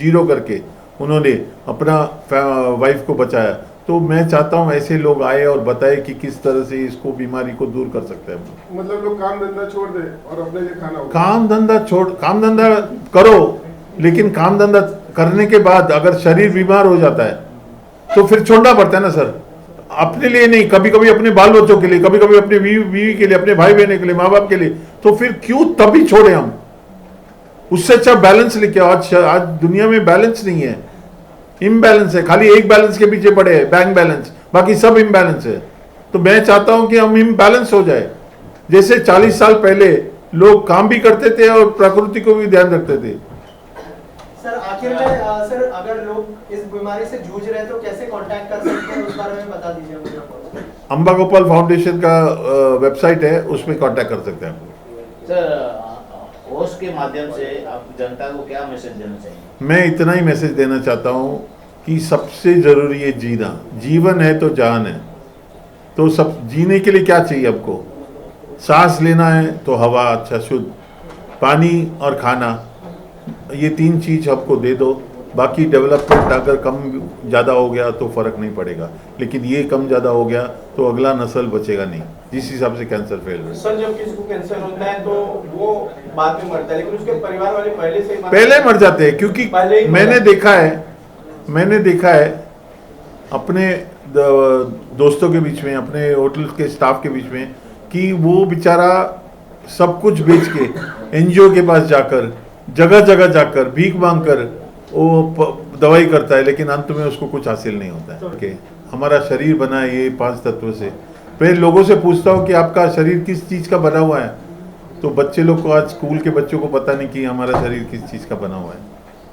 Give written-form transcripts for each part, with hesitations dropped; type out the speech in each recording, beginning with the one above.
Zero करके उन्होंने अपना वाइफ को बचाया। तो मैं चाहता हूँ ऐसे लोग आए और बताए कि किस तरह से इसको बीमारी को दूर कर सकते हैं। मतलब लोग काम धंधा छोड़ दे और अपने लिए खाना काम धंधा करो, लेकिन काम धंधा करने के बाद अगर शरीर बीमार हो जाता है तो फिर छोड़ना पड़ता है ना सर। अपने लिए नहीं, कभी कभी अपने बाल बच्चों के लिए, कभी कभी अपने बीवी के लिए, अपने भाई बहनों के लिए, माँ बाप के लिए। तो फिर क्यों तभी छोड़े हम? उससे अच्छा बैलेंस लेके आओ। आज दुनिया में बैलेंस नहीं है, इम्बैलेंस है। खाली एक बैलेंस के पीछे पड़े हैं, बैंक बैलेंस, बाकी सब इम्बैलेंस है। तो मैं चाहता हूं कि हम इम्बैलेंस हो जाए। जैसे 40 साल पहले लोग काम भी करते थे और प्रकृति को भी ध्यान रखते थे। सर आखिर में सर अगर लोग इस बीमारी से जूझ रहे हैं तो कैसे कांटेक्ट कर सकते हैं, उस बारे में बता दीजिए मुझे। अंबा गोपाल फाउंडेशन का वेबसाइट है, उसमें कांटेक्ट कर सकते हैं आप। सर होश के माध्यम से आप जनता को क्या मैसेज देना चाहिए? मैं इतना ही मैसेज देना चाहता हूं कि सबसे जरूरी है जीना। जीवन है तो जान है। तो सब जीने के लिए क्या चाहिए आपको? सांस लेना है तो हवा अच्छा शुद्ध, पानी और खाना, ये 3 चीज आपको दे दो। बाकी डेवलपमेंट अगर कम ज़्यादा हो गया तो फर्क नहीं पड़ेगा, लेकिन ये कम ज़्यादा हो गया तो अगला नस्ल बचेगा नहीं, जिस हिसाब से कैंसर फैल रहा है। सर जब किसी को कैंसर होता है तो वो बाद में मरता है, लेकिन उसके परिवार वाले पहले मर जाते हैं। क्योंकि मैंने देखा है अपने दोस्तों के बीच में, अपने होटल के स्टाफ के बीच में, कि वो बेचारा सब कुछ बेच के एनजीओ के पास जाकर, जगह जगह जाकर भीख मांग कर वो दवाई करता है, लेकिन अंत में उसको कुछ हासिल नहीं होता है। कि हमारा शरीर बना है ये 5 तत्व से। फिर लोगों से पूछता हूँ कि आपका शरीर किस चीज़ का बना हुआ है, तो बच्चे लोग को, आज स्कूल के बच्चों को पता नहीं कि हमारा शरीर किस चीज़ का बना हुआ है,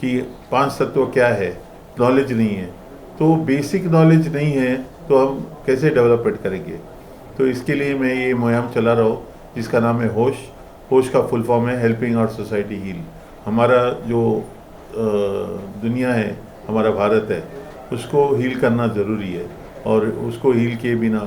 कि 5 तत्व क्या है, नॉलेज नहीं है। तो बेसिक नॉलेज नहीं है तो हम कैसे डेवलपमेंट करेंगे? तो इसके लिए मैं ये मुहिम चला रहा हूँ जिसका नाम है होश। होश का फुल फॉर्म है हेल्पिंग आवर सोसाइटी हील। हमारा जो दुनिया है, हमारा भारत है, उसको हील करना ज़रूरी है। और उसको हील किए बिना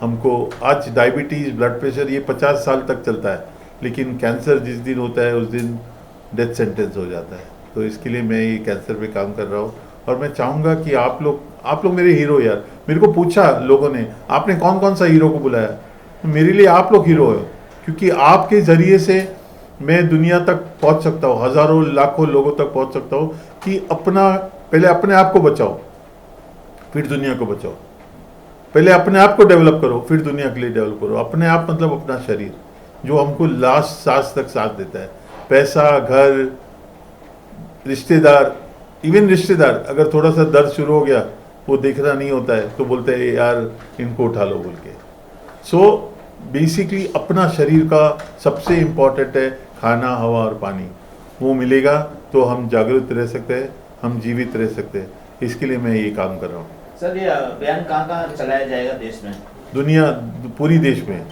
हमको, आज डायबिटीज़, ब्लड प्रेशर, ये 50 साल तक चलता है, लेकिन कैंसर जिस दिन होता है उस दिन डेथ सेंटेंस हो जाता है। तो इसके लिए मैं ये कैंसर पे काम कर रहा हूँ। और मैं चाहूँगा कि आप लोग मेरे हीरो यार। मेरे को पूछा लोगों ने, आपने कौन कौन सा हीरो को बुलाया? तो मेरे लिए आप लोग हीरो हो, क्योंकि आपके ज़रिए से मैं दुनिया तक पहुंच सकता हूं, हज़ारों लाखों लोगों तक पहुंच सकता हूं। कि पहले अपने आप को बचाओ, फिर दुनिया को बचाओ। पहले अपने आप को डेवलप करो, फिर दुनिया के लिए डेवलप करो। अपने आप मतलब अपना शरीर, जो हमको लास्ट सांस तक साथ देता है। पैसा, घर, रिश्तेदार, इवन रिश्तेदार अगर थोड़ा सा दर्द शुरू हो गया, वो देखना नहीं होता है तो बोलते हैं यार इनको उठा लो बोल के। सो बेसिकली अपना शरीर का सबसे इम्पोर्टेंट है खाना, हवा और पानी। वो मिलेगा तो हम जागरूक रह सकते हैं, हम जीवित रह सकते हैं। इसके लिए मैं ये काम कर रहा हूँ। सर ये अभियान कहाँ चलाया जाएगा देश में? दुनिया, पूरी देश में,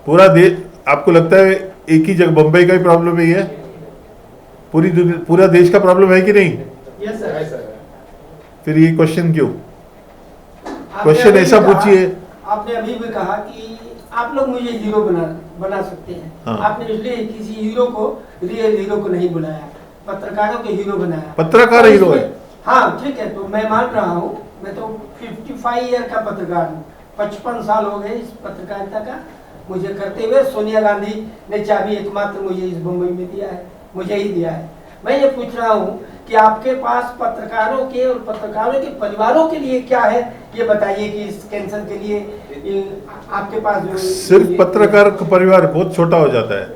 पूरा देश। आपको लगता है एक ही जगह बम्बई का ही प्रॉब्लम है? ये पूरा देश का प्रॉब्लम है कि नहीं? Yes sir. फिर ये क्वेश्चन क्यों? क्वेश्चन ऐसा पूछिए। आपने अभी भी कहा कि आप लोग मुझे हीरो बना सकते हैं। हाँ। आपने इसलिए किसी हीरो को, रियल हीरो को नहीं बुलाया, पत्रकारों के हीरो बनाया। पत्रकार हीरो है। हाँ ठीक है, तो मैं मान रहा हूँ। मैं तो 55 ईयर का पत्रकार हूँ, 55 साल हो गए इस पत्रकारिता का मुझे करते हुए। सोनिया गांधी ने चाबी एकमात्र मुझे इस बम्बई में दिया है, मुझे ही दिया है। मैं ये पूछ रहा हूँ कि आपके पास पत्रकारों के और पत्रकारों के परिवारों के लिए क्या है, ये बताइए। कि इस कैंसर के लिए आपके पास जो सिर्फ पत्रकार का परिवार बहुत छोटा हो जाता है,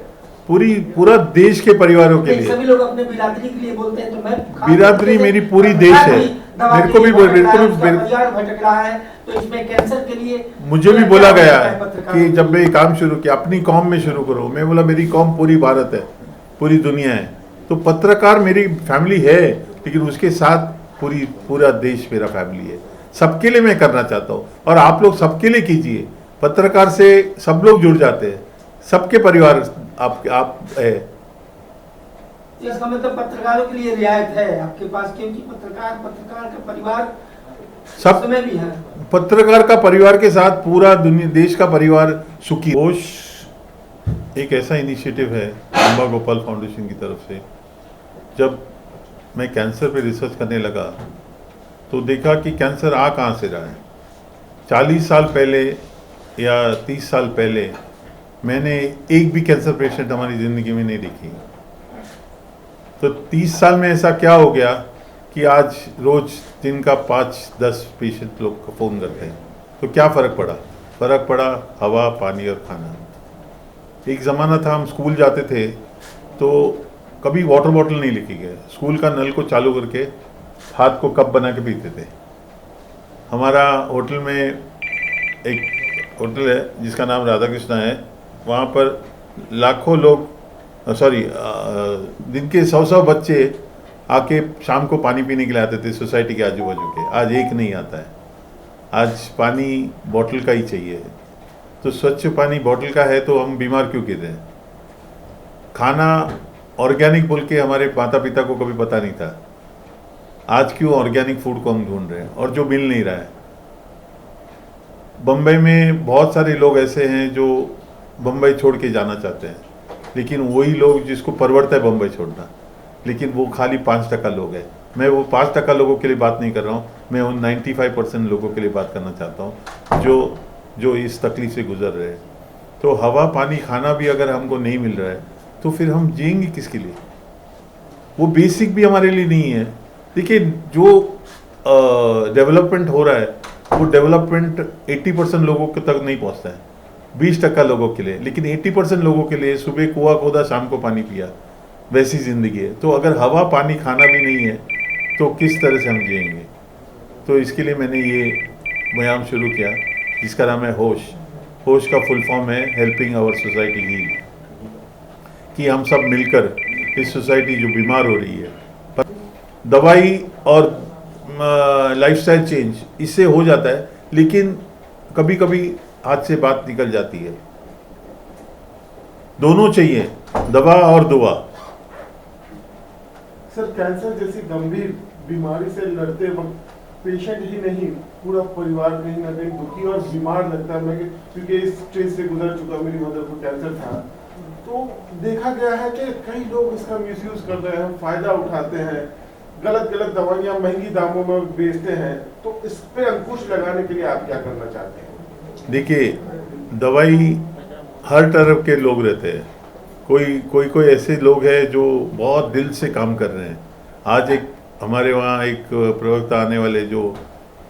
पूरा देश के परिवारों के लिए। सभी लोग अपने बिरादरी के लिए बोलते हैं, तो मैं बिरादरी मेरी पूरी देश है। मेरे को भी भटक रहा है, तो इसमें कैंसर के लिए मुझे भी बोला गया है कि जब मैं काम शुरू किया, अपनी कौम में शुरू करो। मैं बोला मेरी कौम पूरी भारत है, पूरी दुनिया है। तो पत्रकार मेरी फैमिली है, लेकिन उसके साथ पूरा देश मेरा फैमिली है। सबके लिए मैं करना चाहता हूँ, और आप लोग सबके लिए कीजिए। पत्रकार से सब लोग जुड़ जाते हैं, सबके परिवार आप है। इसका मतलब पत्रकारों के लिए रियायत है आपके पास, क्योंकि पत्रकार का परिवार सब में भी है। पत्रकार का परिवार के साथ पूरा दुनिया, देश का परिवार सुखी। होश एक ऐसा इनिशिएटिव है अंबा गोपाल फाउंडेशन की तरफ से। जब मैं कैंसर पे रिसर्च करने लगा तो देखा कि कैंसर आ कहाँ से रहा है। 40 साल पहले या 30 साल पहले मैंने एक भी कैंसर पेशेंट हमारी ज़िंदगी में नहीं देखी। तो 30 साल में ऐसा क्या हो गया कि आज रोज़ दिन का 5-10 पेशेंट लोग को फ़ोन करते हैं। तो क्या फ़र्क पड़ा? फ़र्क पड़ा हवा, पानी और खाना। एक ज़माना था हम स्कूल जाते थे तो कभी वाटर बॉटल नहीं लेके गए, स्कूल का नल को चालू करके हाथ को कप बना के पीते थे। हमारा होटल में एक होटल है जिसका नाम राधा कृष्णा है, वहाँ पर लाखों लोग दिन के 100 बच्चे आके शाम को पानी पीने के लिए आते थे सोसाइटी के आजू बाजू के। आज एक नहीं आता है, आज पानी बॉटल का ही चाहिए। तो स्वच्छ पानी बॉटल का है तो हम बीमार क्यों गिर रहे हैं? खाना ऑर्गेनिक बोल के हमारे माता पिता को कभी पता नहीं था, आज क्यों ऑर्गेनिक फूड को हम ढूंढ रहे हैं और जो मिल नहीं रहा है। बम्बई में बहुत सारे लोग ऐसे हैं जो बम्बई छोड़ के जाना चाहते हैं, लेकिन वही लोग जिसको परवड़ता है बम्बई छोड़ना, लेकिन वो खाली 5% लोग हैं। मैं वो 5% लोगों के लिए बात नहीं कर रहा हूँ, मैं उन 95% लोगों के लिए बात करना चाहता हूँ जो इस तकलीफ से गुजर रहे हैं। तो हवा, पानी, खाना भी अगर हमको नहीं मिल रहा है तो फिर हम जिएंगे किसके लिए? वो बेसिक भी हमारे लिए नहीं है। देखिए, जो डेवलपमेंट हो रहा है वो डेवलपमेंट 80% लोगों के तक नहीं पहुंचता है, 20% लोगों के लिए, लेकिन 80% लोगों के लिए सुबह कुआं खोदा, शाम को पानी पिया, वैसी ज़िंदगी है। तो अगर हवा, पानी, खाना भी नहीं है तो किस तरह से हम जिएंगे? तो इसके लिए मैंने ये व्यायाम शुरू किया जिसका नाम है होश। होश का फुल फॉर्म है हेल्पिंग आवर सोसाइटी हील, कि हम सब मिलकर इस सोसाइटी जो बीमार हो रही है, दवाई और लाइफस्टाइल चेंज इससे हो जाता है, लेकिन कभी कभी हाथ से बात निकल जाती है। दोनों चाहिए, दवा और दुआ। सर, कैंसर जैसी गंभीर बीमारी से लड़ते वक्त पेशेंट ही नहीं, पूरा परिवार कहीं ना कहीं दुखी और बीमार लगता है। मैं क्योंकि इस स्टेज से गुजर चुका, मेरी मदर को कैंसर था, तो देखा गया है कि कई लोग इसका मिसयूज कर रहे हैं, फायदा उठाते हैं, गलत दवाइयां महंगी दामों में बेचते हैं। तो इस पे अंकुश लगाने के लिए आप क्या करना चाहते हैं? देखिए, दवाई हर तरफ के लोग रहते हैं। कोई ऐसे लोग हैं जो बहुत दिल से काम कर रहे हैं। आज एक हमारे वहाँ एक प्रवक्ता आने वाले, जो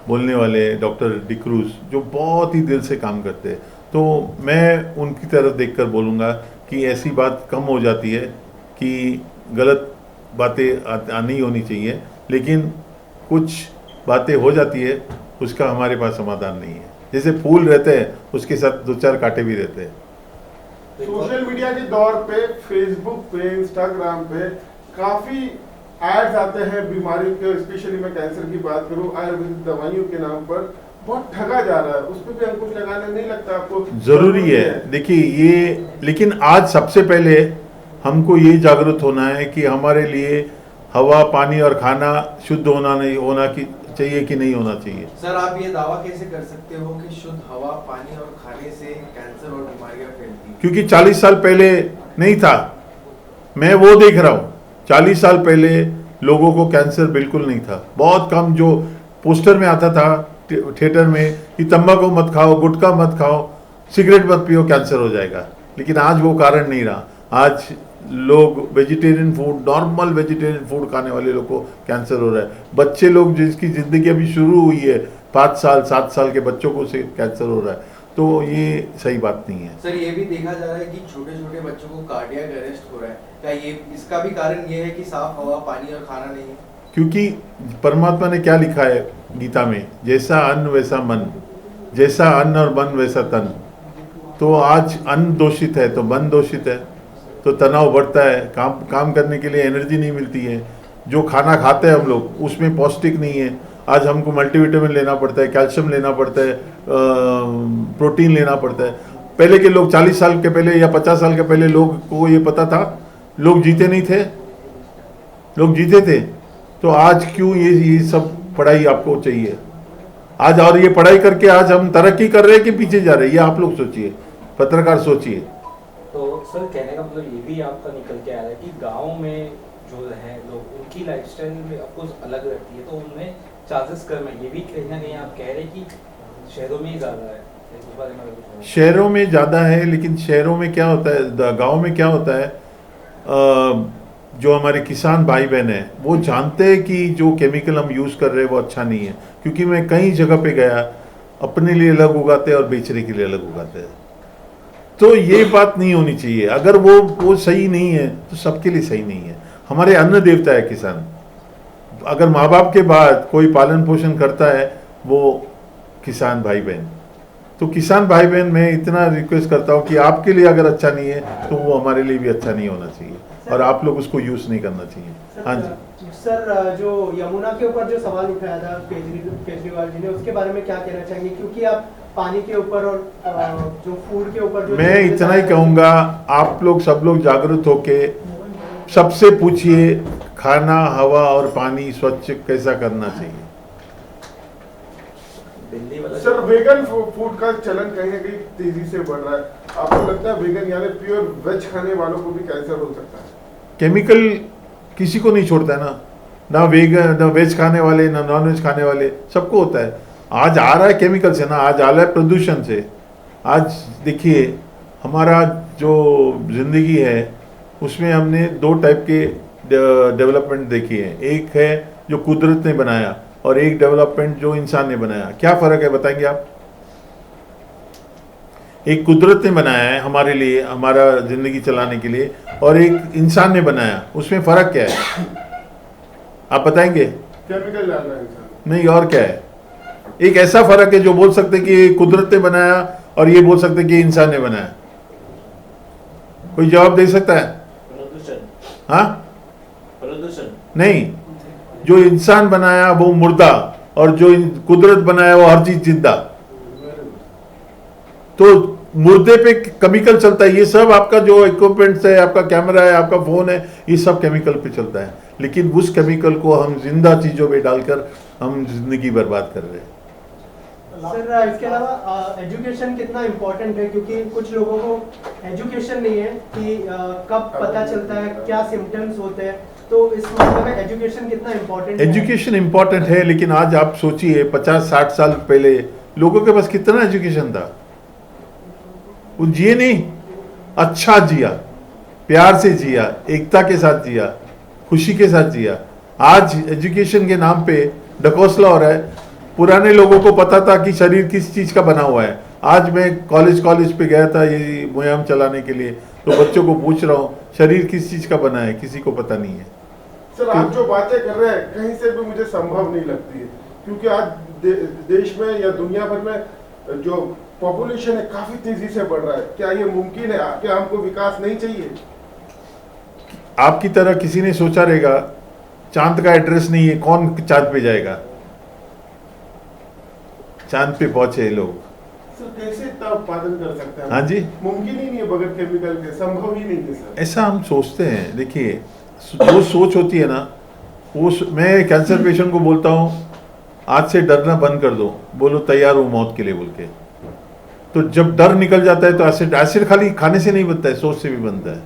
बोलने वाले डॉक्टर डिक्रूज, जो बहुत ही दिल से काम करते हैं। तो मैं उनकी तरफ देखकर बोलूँगा कि ऐसी बात कम हो जाती है कि गलत बातें नहीं होनी चाहिए, लेकिन कुछ बातें हो जाती है, उसका हमारे पास समाधान नहीं है। जैसे फूल रहते हैं उसके साथ 2-4 कांटे भी रहते हैं। सोशल मीडिया के दौर पे, फेसबुक पे, इंस्टाग्राम पे काफी एड्स आते हैं बीमारी के, स्पेशली मैं कैंसर की बात करूं, आयुर्वेदिक दवाइयों के नाम पर बहुत ठगा जा रहा है। उस पर भी अंकुश लगाने नहीं लगता आपको? जरूरी है। देखिए ये, लेकिन आज सबसे पहले हमको ये जागरूक होना है कि हमारे लिए हवा, पानी और खाना शुद्ध होना चाहिए कि नहीं होना चाहिए। सर, आप ये दावा कैसे कर सकते हो कि शुद्ध हवा, पानी और खाने से कैंसर और बीमारियां फैलती हैं? क्योंकि 40 साल पहले नहीं था, मैं वो देख रहा हूँ। 40 साल पहले लोगों को कैंसर बिल्कुल नहीं था, बहुत कम। जो पोस्टर में आता था थिएटर में कि तंबाकू मत खाओ, गुटखा मत खाओ, सिगरेट मत पियो, कैंसर हो जाएगा। लेकिन आज वो कारण नहीं रहा। आज लोग vegetarian food, normal vegetarian food खाने वाले लोग को कैंसर हो रहा है। बच्चे लोग जिसकी ज़िंदगी अभी शुरू हुई है, 5 साल 7 साल के बच्चों को से कैंसर हो रहा है। तो ये सही बात नहीं है। सर, ये भी देखा जा रहा है कि छोटे छोटे बच्चों को कार्डियक अरेस्ट हो रहा है। क्या ये इसका भी कारण ये है कि साफ हवा, पानी और खाना नहीं है? क्योंकि परमात्मा ने क्या लिखा है गीता में, जैसा अन्न वैसा मन, जैसा अन्न और मन वैसा तन। तो आज अन्न दूषित है तो मन दूषित है, तो तनाव बढ़ता है, काम करने के लिए एनर्जी नहीं मिलती है। जो खाना खाते हैं हम लोग उसमें पौष्टिक नहीं है। आज हमको मल्टीविटामिन लेना पड़ता है, कैल्शियम लेना पड़ता है, प्रोटीन लेना पड़ता है। पहले के लोग 40 साल के पहले या 50 साल के पहले लोग को ये पता था? लोग जीते नहीं थे, लोग जीते थे। तो आज क्यों ये सब पढ़ाई आपको चाहिए आज? और ये पढ़ाई करके आज हम तरक्की कर रहे हैं कि पीछे जा रहे हैं? ये आप लोग सोचिए, पत्रकार सोचिए। तो सर, कहने का मतलब ये भी आपका निकल के आ रहा है कि गांव में जो हैं लोग, उनकी लाइफस्टाइल में ऑफकोर्स अलग रहती है, तो उनमें चांसेस कम है। ये भी कहीं ना कहीं आप कह रहे हैं कि शहरों में ही ज़्यादा है, उस बारे में अगर कुछ हो। शहरों में ज़्यादा है, लेकिन शहरों में क्या होता है, गांव में क्या होता है, जो हमारे किसान भाई बहन हैं वो जानते हैं कि जो केमिकल हम यूज़ कर रहे हैं वो अच्छा नहीं है। क्योंकि मैं कई जगह पे गया, अपने लिए अलग उगाते हैं और बेचने के लिए अलग उगाते हैं। तो ये बात नहीं होनी चाहिए। अगर वो सही नहीं है तो सबके लिए सही नहीं है। हमारे अन्न देवता है किसान। अगर माँ बाप के बाद कोई पालन पोषण करता है वो किसान भाई बहन। तो किसान भाई बहन मैं इतना रिक्वेस्ट करता हूँ कि आपके लिए अगर अच्छा नहीं है तो वो हमारे लिए भी अच्छा नहीं होना चाहिए और आप लोग उसको यूज़ नहीं करना चाहिए। हाँ जी सर, जो यमुना के ऊपर जो सवाल उठाया था केजरीवाल जी ने, उसके बारे में क्या कहना चाहेंगे? क्योंकि आप पानी के ऊपर और जो फूड के ऊपर जो मैं इतना ही कहूँगा, आप लोग सब लोग जागरूक होके सबसे पूछिए खाना, हवा और पानी स्वच्छ कैसा करना चाहिए। दिल्ली वाला सर, वेगन फूड का चलन कहीं ना कहीं तेजी से बढ़ रहा है। आपको लगता है वेगन यानी प्योर वेज खाने वालों को भी कैंसर हो सकता है? केमिकल किसी को नहीं छोड़ता है ना वेगन, ना वेज खाने वाले, ना नॉन वेज खाने वाले, सबको होता है। आज आ रहा है केमिकल से ना, आज आ रहा है प्रदूषण से। आज देखिए हमारा जो जिंदगी है उसमें हमने दो टाइप के डेवलपमेंट देखी है। एक है जो कुदरत ने बनाया और एक डेवलपमेंट जो इंसान ने बनाया। क्या फ़र्क है बताएंगे आप? एक कुदरत ने बनाया है हमारे लिए, हमारा ज़िंदगी चलाने के लिए, और एक इंसान ने बनाया, उसमें फ़र्क क्या है आप बताएंगे? केमिकल डालना है इंसान। नहीं, और क्या है? एक ऐसा फ़र्क है जो बोल सकते कि ये कुदरत ने बनाया और ये बोल सकते कि इंसान ने बनाया। कोई जवाब दे सकता है? प्रदूषण। हाँ, प्रदूषण नहीं, जो इंसान बनाया वो मुर्दा और जो कुदरत बनाया वो हर चीज जिंदा। तो मुर्दे पे केमिकल चलता है। ये सब आपका जो इक्विपमेंट्स है, आपका कैमरा है, आपका फोन है, ये सब केमिकल पे चलता है। लेकिन उस केमिकल को हम जिंदा चीजों पे डालकर हम जिंदगी बर्बाद कर रहे हैं। सर, इसके अलावा एजुकेशन कितना इम्पोर्टेंट है? क्योंकि कुछ लोगों को एजुकेशन नहीं है कि कब पता चलता है, क्या सिम्टम्स होते हैं। तो इस मामले में एजुकेशन कितना इम्पोर्टेंट है? एजुकेशन इम्पोर्टेंट है, लेकिन आज आप सोचिए 50-60 साल पहले लोगों के पास कितना एजुकेशन था? वो जिए नहीं, अच्छा जिया, प्यार से जिया, एकता के साथ जिया, खुशी के साथ जिया। आज एजुकेशन के नाम पे ढकोसला हो रहा है। पुराने लोगों को पता था कि शरीर किस चीज़ का बना हुआ है। आज मैं कॉलेज पे गया था ये मुहिम चलाने के लिए, तो बच्चों को पूछ रहा हूँ शरीर किस चीज़ का बना है, किसी को पता नहीं है। सर, आप जो बातें कर रहे हैं कहीं से भी मुझे संभव नहीं लगती है। क्योंकि आज देश में या दुनिया भर में जो पॉपुलेशन है काफी तेजी से बढ़ रहा है। क्या ये मुमकिन है? क्या हमको विकास नहीं चाहिए? आपकी तरह किसी ने सोचा रहेगा चांद का एड्रेस नहीं है, कौन चांद पे जाएगा? चांद पे पहुंचे लोग। सर, कैसे इतना उत्पादन कर सकते हैं? हाँ जी, मुमकिन ही नहीं है बगैर केमिकल के, संभव ही नहीं है सर। ऐसा हम सोचते हैं। देखिए जो सोच होती है ना, वो मैं कैंसर पेशेंट को बोलता हूँ आज से डरना बंद कर दो, बोलो तैयार हूँ मौत के लिए बोल के। तो जब डर निकल जाता है तो एसिड खाली खाने से नहीं बनता है, सोच से भी बनता है।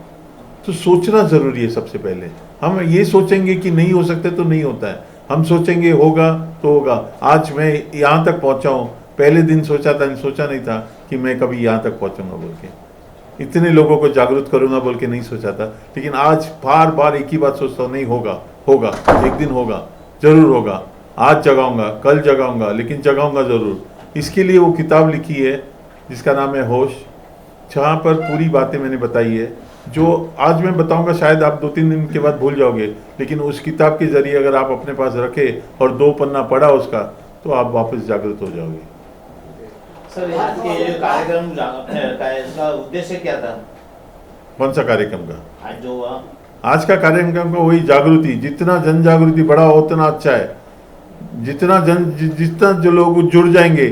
तो सोचना जरूरी है। सबसे पहले हम ये सोचेंगे कि नहीं हो सकता तो नहीं होता है, हम सोचेंगे होगा तो होगा। आज मैं यहाँ तक पहुँचा हूँ, पहले दिन सोचा नहीं था कि मैं कभी यहाँ तक पहुँचूंगा बोल के, इतने लोगों को जागरूक करूंगा बोल के नहीं सोचा था। लेकिन आज बार बार एक ही बात सोचता हूँ, नहीं होगा, एक दिन होगा, जरूर होगा। आज जगाऊंगा, कल जगाऊंगा, लेकिन जगाऊंगा जरूर। इसके लिए वो किताब लिखी है जिसका नाम है होश, जहाँ पर पूरी बातें मैंने बताई है। जो आज मैं बताऊंगा शायद आप 2-3 दिन के बाद भूल जाओगे, लेकिन उस किताब के जरिए अगर आप अपने पास रखे और 2 पन्ना पढ़ा उसका, तो आप वापस जागृत हो जाओगे। सर, आज के जो कार्यक्रम इसका उद्देश्य क्या था? कौन सा कार्यक्रम का? आज जो हुआ, आज का कार्यक्रम का वही जागृति। जितना जन जागृति बढ़ा उतना अच्छा है। जितना जो लोग जुड़ जाएंगे